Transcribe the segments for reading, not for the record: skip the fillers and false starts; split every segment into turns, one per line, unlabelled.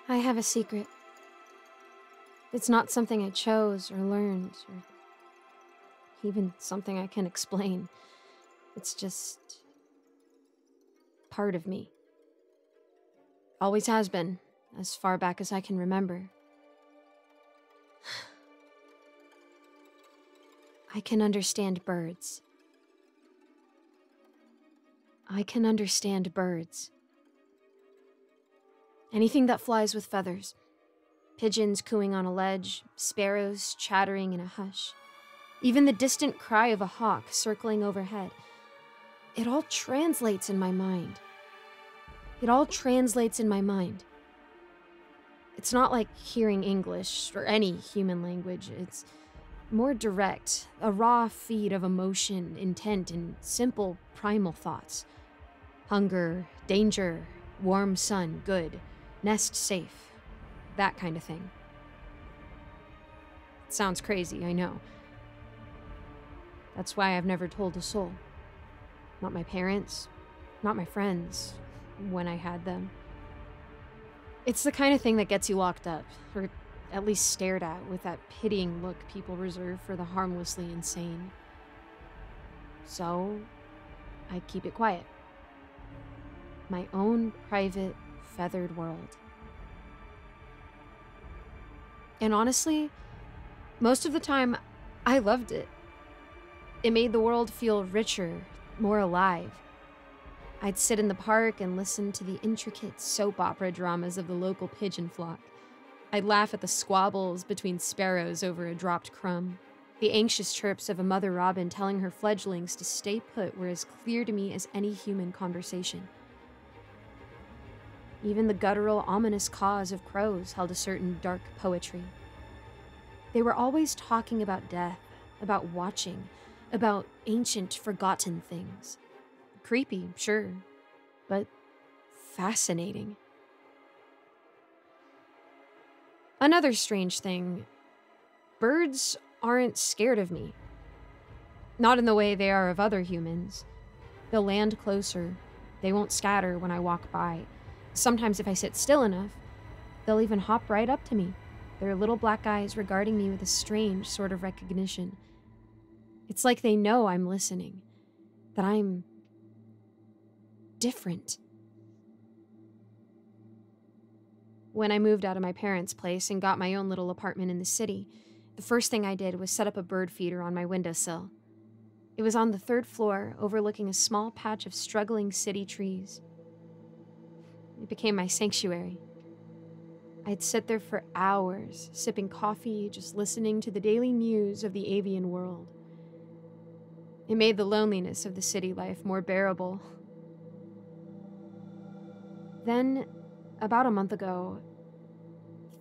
I have a secret. It's not something I chose or learned, or even something I can explain. It's just part of me. Always has been, as far back as I can remember. I can understand birds. I can understand birds. Anything that flies with feathers. Pigeons cooing on a ledge, sparrows chattering in a hush. Even the distant cry of a hawk circling overhead. It all translates in my mind. It all translates in my mind. It's not like hearing English or any human language. It's more direct, a raw feed of emotion, intent, and simple primal thoughts. Hunger, danger, warm sun, good, nest safe, that kind of thing. It sounds crazy, I know. That's why I've never told a soul. Not my parents, not my friends, when I had them. It's the kind of thing that gets you locked up, or at least stared at with that pitying look people reserve for the harmlessly insane. So, I keep it quiet. My own private, feathered world. And honestly, most of the time, I loved it. It made the world feel richer, more alive. I'd sit in the park and listen to the intricate soap opera dramas of the local pigeon flock. I'd laugh at the squabbles between sparrows over a dropped crumb. The anxious chirps of a mother robin telling her fledglings to stay put were as clear to me as any human conversation. Even the guttural, ominous caws of crows held a certain dark poetry. They were always talking about death, about watching, about ancient, forgotten things. Creepy, sure, but fascinating. Another strange thing, birds aren't scared of me. Not in the way they are of other humans. They'll land closer. They won't scatter when I walk by. Sometimes if I sit still enough, they'll even hop right up to me, their little black eyes regarding me with a strange sort of recognition. It's like they know I'm listening, that I'm different. When I moved out of my parents' place and got my own little apartment in the city, the first thing I did was set up a bird feeder on my windowsill. It was on the 3rd floor, overlooking a small patch of struggling city trees. It became my sanctuary. I'd sit there for hours, sipping coffee, just listening to the daily news of the avian world. It made the loneliness of the city life more bearable. Then, about a month ago,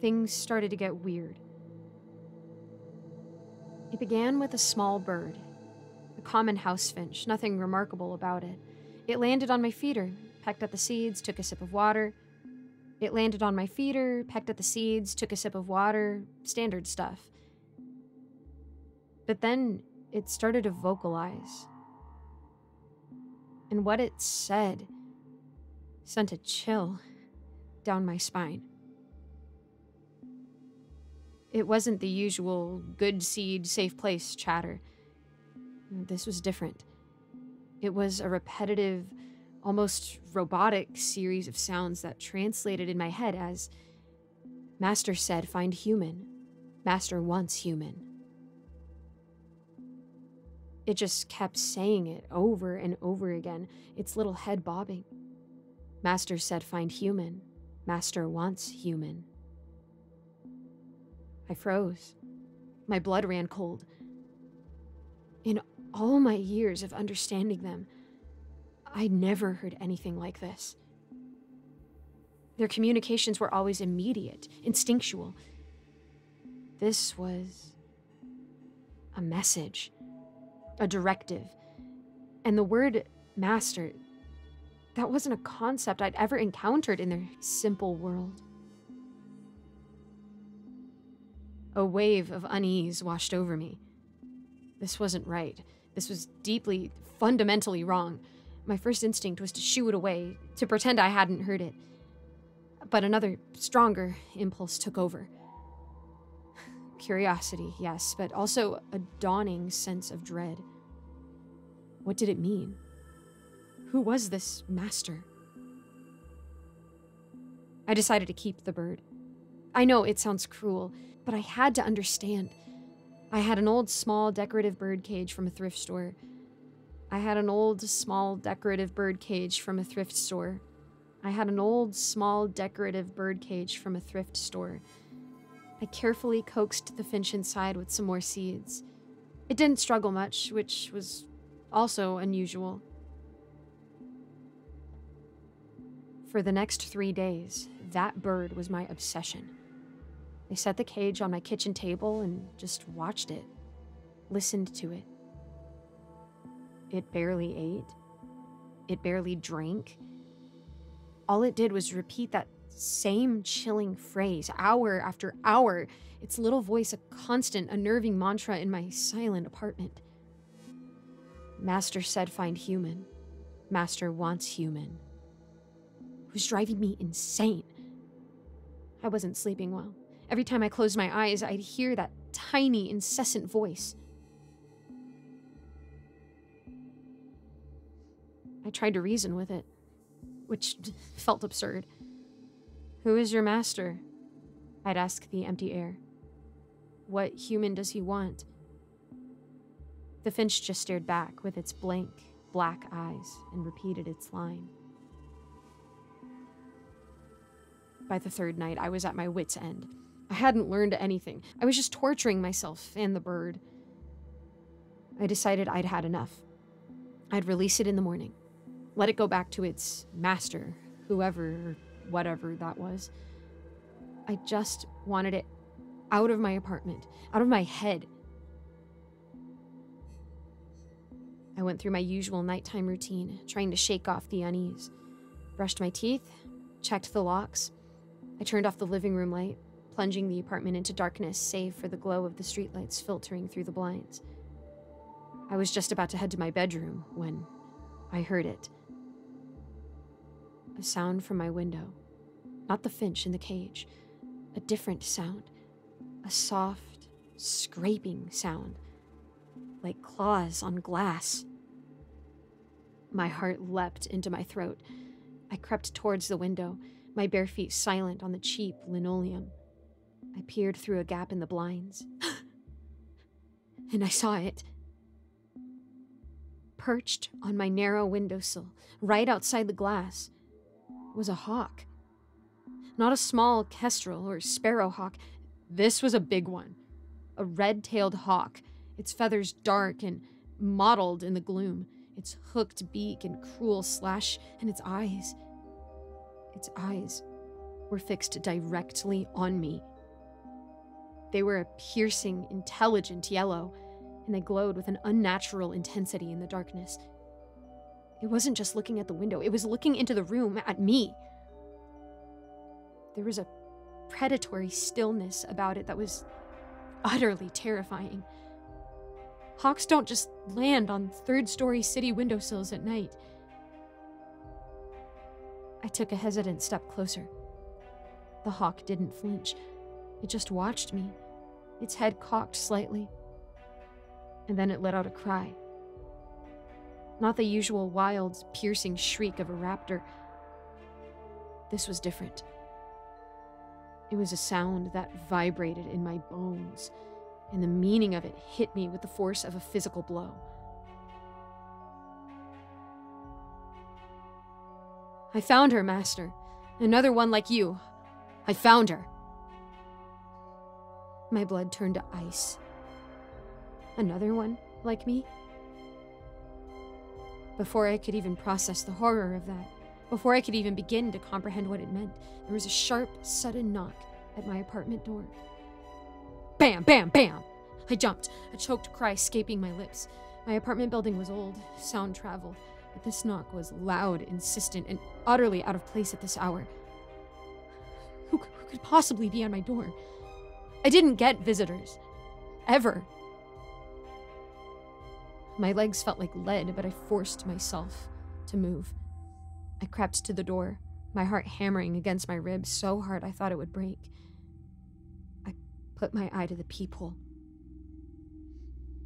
things started to get weird. It began with a small bird, a common house finch, nothing remarkable about it. It landed on my feeder, pecked at the seeds, took a sip of water. It landed on my feeder, pecked at the seeds, took a sip of water, standard stuff. But then it started to vocalize. And what it said sent a chill down my spine. It wasn't the usual good seed, safe place chatter. This was different. It was a repetitive, almost robotic series of sounds that translated in my head as, Master said find human. Master wants human. It just kept saying it over and over again, its little head bobbing. Master said find human. Master wants human. I froze. My blood ran cold. In all my years of understanding them, I'd never heard anything like this. Their communications were always immediate, instinctual. This was a message, a directive. And the word master, that wasn't a concept I'd ever encountered in their simple world. A wave of unease washed over me. This wasn't right. This was deeply, fundamentally wrong. My first instinct was to shoo it away, to pretend I hadn't heard it. But another, stronger impulse took over. Curiosity, yes, but also a dawning sense of dread. What did it mean? Who was this master? I decided to keep the bird. I know it sounds cruel, but I had to understand. I had an old, small, decorative bird cage from a thrift store. I had an old, small, decorative bird cage from a thrift store. I had an old, small, decorative bird cage from a thrift store. I carefully coaxed the finch inside with some more seeds. It didn't struggle much, which was also unusual. For the next 3 days, that bird was my obsession. I set the cage on my kitchen table and just watched it, listened to it. It barely ate. It barely drank. All it did was repeat that same chilling phrase, hour after hour, its little voice a constant, unnerving mantra in my silent apartment. Master said find human. Master wants human. It was driving me insane. I wasn't sleeping well. Every time I closed my eyes, I'd hear that tiny, incessant voice. I tried to reason with it, which felt absurd. Who is your master? I'd ask the empty air. What human does he want? The finch just stared back with its blank, black eyes and repeated its line. By the third night, I was at my wit's end. I hadn't learned anything. I was just torturing myself and the bird. I decided I'd had enough. I'd release it in the morning. Let it go back to its master, whoever or whatever that was. I just wanted it out of my apartment, out of my head. I went through my usual nighttime routine, trying to shake off the unease. Brushed my teeth, checked the locks. I turned off the living room light, plunging the apartment into darkness save for the glow of the streetlights filtering through the blinds. I was just about to head to my bedroom when I heard it. A sound from my window. Not the finch in the cage. A different sound. A soft, scraping sound. Like claws on glass. My heart leapt into my throat. I crept towards the window, my bare feet silent on the cheap linoleum. I peered through a gap in the blinds. And I saw it. Perched on my narrow windowsill, right outside the glass, was a hawk. Not a small kestrel or sparrow hawk. This was a big one. A red-tailed hawk, its feathers dark and mottled in the gloom, its hooked beak and cruel slash, and its eyes were fixed directly on me. They were a piercing, intelligent yellow, and they glowed with an unnatural intensity in the darkness. It wasn't just looking at the window, it was looking into the room at me. There was a predatory stillness about it that was utterly terrifying. Hawks don't just land on third-story city windowsills at night. I took a hesitant step closer. The hawk didn't flinch. It just watched me, its head cocked slightly. And then it let out a cry. Not the usual wild, piercing shriek of a raptor. This was different. It was a sound that vibrated in my bones, and the meaning of it hit me with the force of a physical blow. I found her, Master. Another one like you. I found her. My blood turned to ice. Another one like me? Before I could even process the horror of that, before I could even begin to comprehend what it meant, there was a sharp, sudden knock at my apartment door. Bam, bam, bam! I jumped, a choked cry escaping my lips. My apartment building was old, sound-traveled, but this knock was loud, insistent, and utterly out of place at this hour. Who could possibly be on my door? I didn't get visitors. Ever. My legs felt like lead, but I forced myself to move. I crept to the door, my heart hammering against my ribs so hard I thought it would break. I put my eye to the peephole.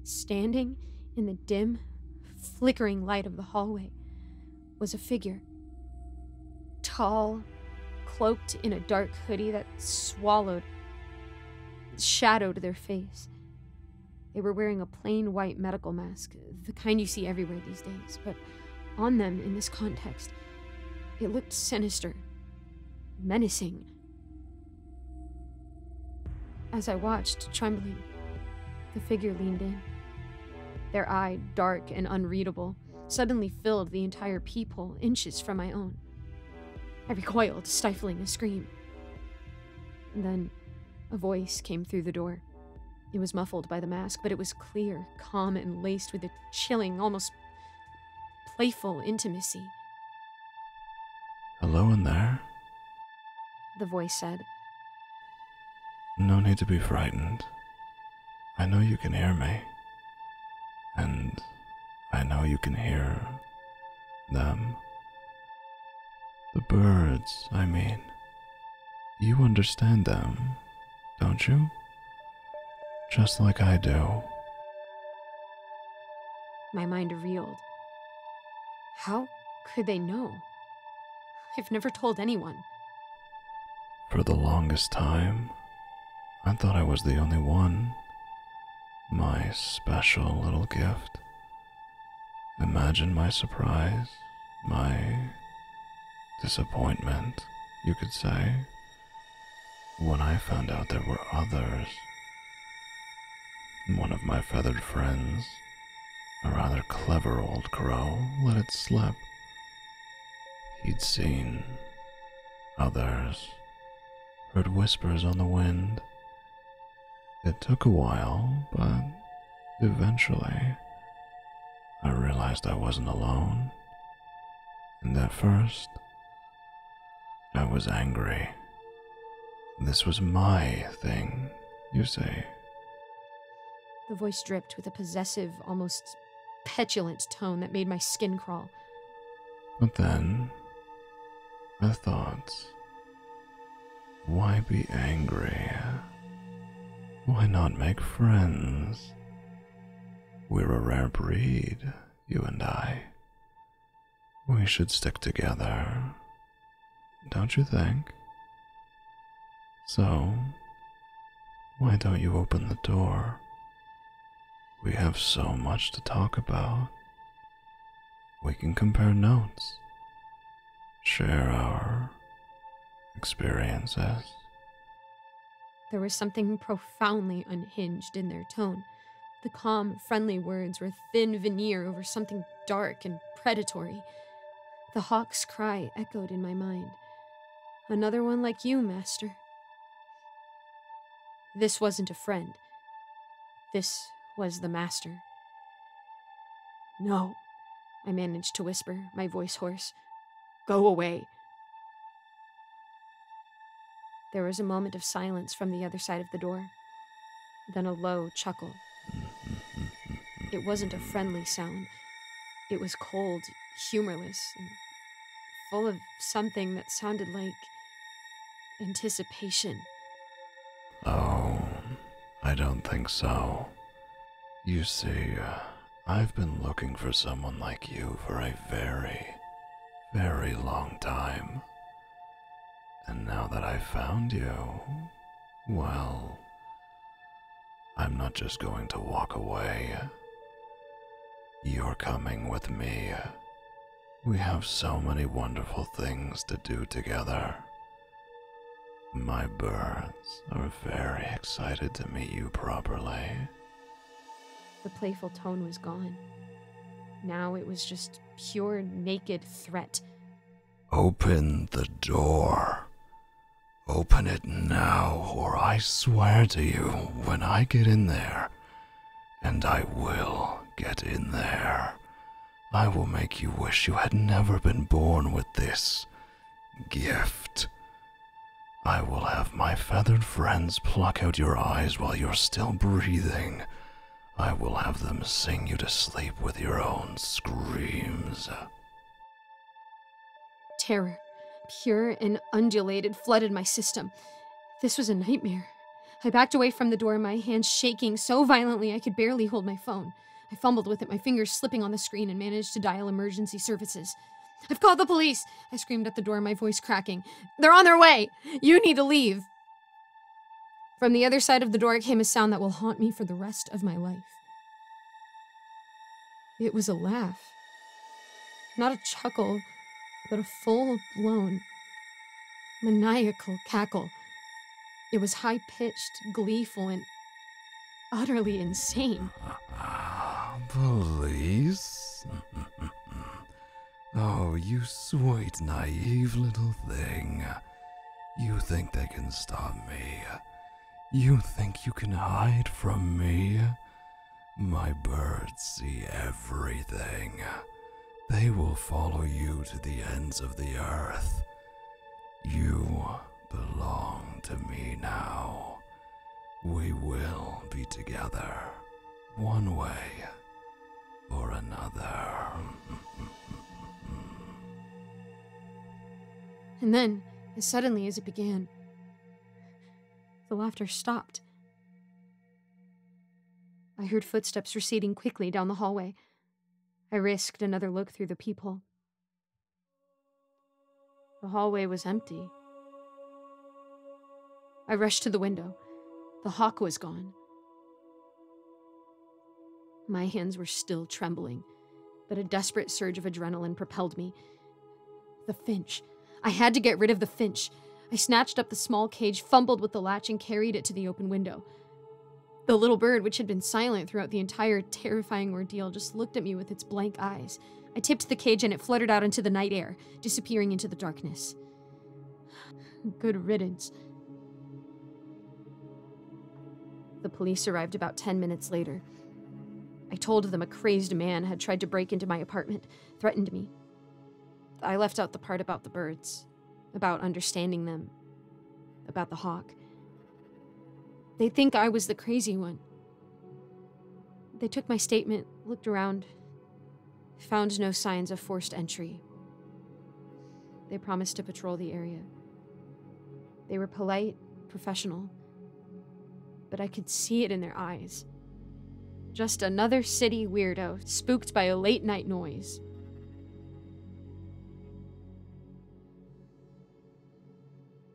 Standing in the dim, flickering light of the hallway was a figure. Tall, cloaked in a dark hoodie that shadowed their face. They were wearing a plain white medical mask, the kind you see everywhere these days, but on them, in this context, it looked sinister, menacing. As I watched, trembling, the figure leaned in. Their eye, dark and unreadable, suddenly filled the entire peephole, inches from my own. I recoiled, stifling a scream. And then a voice came through the door. It was muffled by the mask, but it was clear, calm, and laced with a chilling, almost playful intimacy.
"Hello in there,"
the voice said.
"No need to be frightened. I know you can hear me. And I know you can hear them. The birds, I mean. You understand them, don't you? Just like I do."
My mind reeled. How could they know? I've never told anyone.
For the longest time, I thought I was the only one. My special little gift. Imagine my surprise, my disappointment, you could say, when I found out there were others. One of my feathered friends, a rather clever old crow, let it slip. He'd seen others, heard whispers on the wind. It took a while, but eventually I realized I wasn't alone. And at first, I was angry. This was my thing, you see.
The voice dripped with a possessive, almost petulant tone that made my skin crawl.
But then, I thought, why be angry? Why not make friends? We're a rare breed, you and I. We should stick together, don't you think? So, why don't you open the door? We have so much to talk about. We can compare notes, share our experiences.
There was something profoundly unhinged in their tone. The calm, friendly words were thin veneer over something dark and predatory. The hawk's cry echoed in my mind. Another one like you, Master. This wasn't a friend. This was the Master. No, I managed to whisper, my voice hoarse. Go away. There was a moment of silence from the other side of the door, then a low chuckle. It wasn't a friendly sound. It was cold, humorless, and full of something that sounded like anticipation.
Oh, I don't think so. You see, I've been looking for someone like you for a very, very long time. And now that I've found you, well, I'm not just going to walk away. You're coming with me. We have so many wonderful things to do together. My birds are very excited to meet you properly.
The playful tone was gone. Now it was just pure, naked threat.
Open the door. Open it now, or I swear to you, when I get in there, and I will get in there, I will make you wish you had never been born with this gift. I will have my feathered friends pluck out your eyes while you're still breathing. I will have them sing you to sleep with your own screams.
Terror, pure and undulated, flooded my system. This was a nightmare. I backed away from the door, my hands shaking so violently I could barely hold my phone. I fumbled with it, my fingers slipping on the screen, and managed to dial emergency services. "I've called the police!" I screamed at the door, my voice cracking. "They're on their way! You need to leave!" From the other side of the door came a sound that will haunt me for the rest of my life. It was a laugh. Not a chuckle, but a full-blown, maniacal cackle. It was high-pitched, gleeful, and utterly insane.
Police? Oh, you sweet, naive little thing. You think they can stop me? You think you can hide from me? My birds see everything. They will follow you to the ends of the earth. You belong to me now. We will be together, one way or another.
And then, as suddenly as it began, the laughter stopped. I heard footsteps receding quickly down the hallway. I risked another look through the peephole. The hallway was empty. I rushed to the window. The hawk was gone. My hands were still trembling, but a desperate surge of adrenaline propelled me. The finch. I had to get rid of the finch. I snatched up the small cage, fumbled with the latch, and carried it to the open window. The little bird, which had been silent throughout the entire terrifying ordeal, just looked at me with its blank eyes. I tipped the cage and it fluttered out into the night air, disappearing into the darkness. Good riddance. The police arrived about 10 minutes later. I told them a crazed man had tried to break into my apartment, threatened me. I left out the part about the birds, about understanding them, about the hawk. They think I was the crazy one. They took my statement, looked around, found no signs of forced entry. They promised to patrol the area. They were polite, professional, but I could see it in their eyes. Just another city weirdo, spooked by a late-night noise.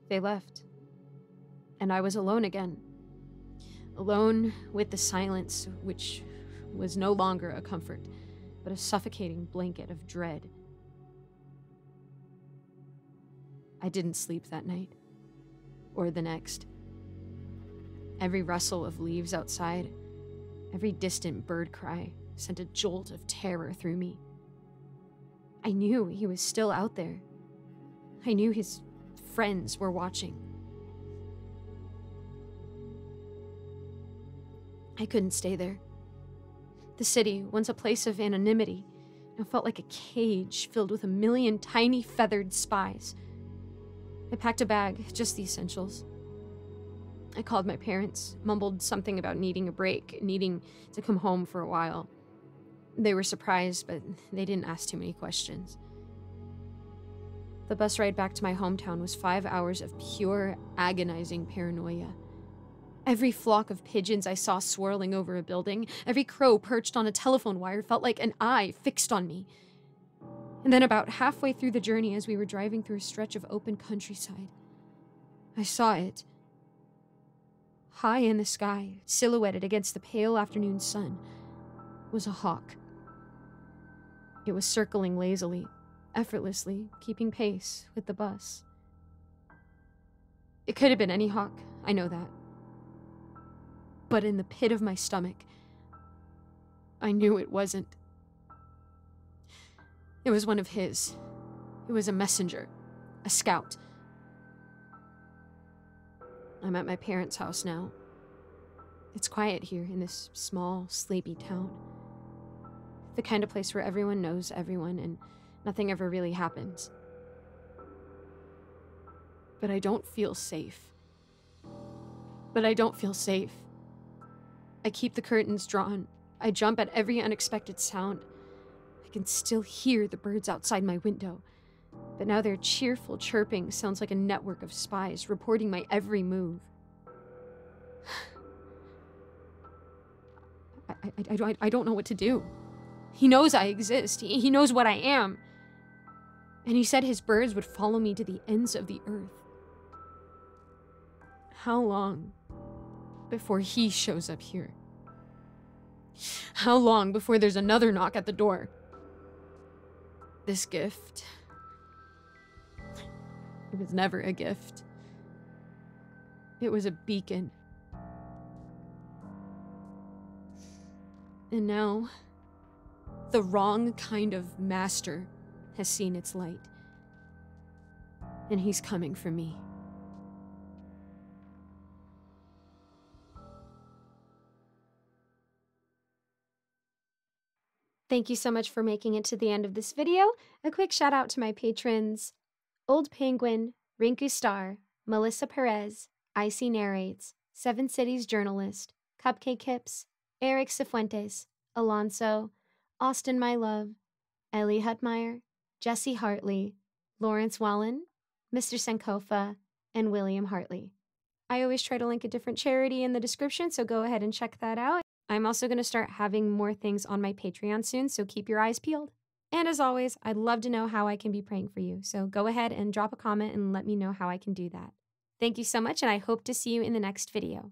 They left, and I was alone again. Alone with the silence, which was no longer a comfort, but a suffocating blanket of dread. I didn't sleep that night, or the next. Every rustle of leaves outside, every distant bird cry sent a jolt of terror through me. I knew he was still out there. I knew his friends were watching. I couldn't stay there. The city, once a place of anonymity, now felt like a cage filled with a million tiny feathered spies. I packed a bag, just the essentials. I called my parents, mumbled something about needing a break, needing to come home for a while. They were surprised, but they didn't ask too many questions. The bus ride back to my hometown was 5 hours of pure, agonizing paranoia. Every flock of pigeons I saw swirling over a building, every crow perched on a telephone wire felt like an eye fixed on me. And then about halfway through the journey, as we were driving through a stretch of open countryside, I saw it. High in the sky, silhouetted against the pale afternoon sun, was a hawk. It was circling lazily, effortlessly, keeping pace with the bus. It could have been any hawk, I know that. But in the pit of my stomach, I knew it wasn't. It was one of his. It was a messenger, a scout. I'm at my parents' house now. It's quiet here in this small, sleepy town. The kind of place where everyone knows everyone and nothing ever really happens. But I don't feel safe. I keep the curtains drawn. I jump at every unexpected sound. I can still hear the birds outside my window. but now their cheerful chirping sounds like a network of spies reporting my every move. I don't know what to do. He knows I exist. He knows what I am. And he said his birds would follow me to the ends of the earth. How long before he shows up here? How long before there's another knock at the door? This gift, it was never a gift. It was a beacon. And now, the wrong kind of master has seen its light. And he's coming for me. Thank you so much for making it to the end of this video. A quick shout out to my patrons, Old Penguin, Rinku Star, Melissa Perez, Icy Narrates, Seven Cities Journalist, Cupcake Hips, Eric Cifuentes, Alonso, Austin My Love, Ellie Hutmeyer, Jesse Hartley, Lawrence Wallen, Mr. Sankofa, and William Hartley. I always try to link a different charity in the description, so go ahead and check that out. I'm also going to start having more things on my Patreon soon, so keep your eyes peeled. And as always, I'd love to know how I can be praying for you, so go ahead and drop a comment and let me know how I can do that. Thank you so much, and I hope to see you in the next video.